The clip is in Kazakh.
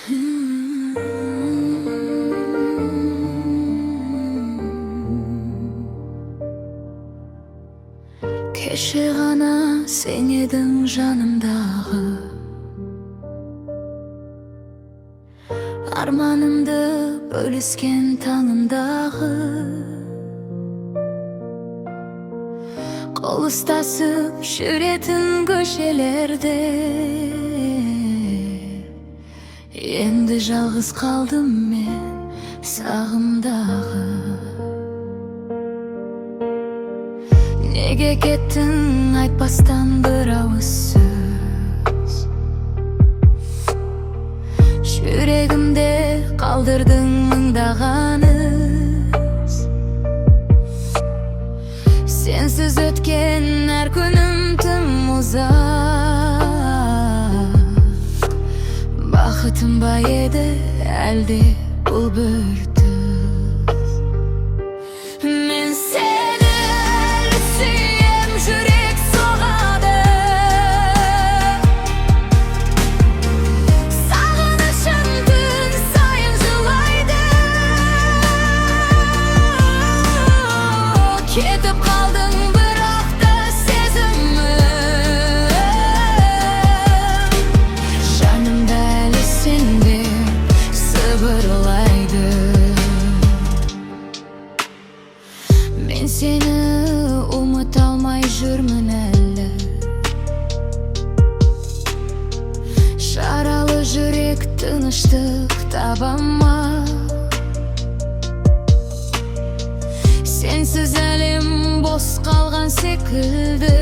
Кеше ғана сен едің жанымдағы, арманымды бөліскен таңымдағы. Қол ұстасып жүретін көшелерде, енді жалғыз қалдым мен сағымдағы. Неге кеттің айтпастан бір ауыз сөз, жүрегімде қалдырдың мыңдаған із. Сенсіз өткен әр күнім тым ұзақ. Бақытым ба еді әлде бұл бір түс? Мен сені әлі сүйем, жүрек соғады. Сағынышым күн сайын жылайды. Кетіп қалдың бірақ та сезімім, жанымда әлі сендер сыбырлайды. Мен сені ұмыта алмай жүрмін әлі, жаралы жүрек тыныштық таба ма? Сенсіз әлем бос қалған секілді.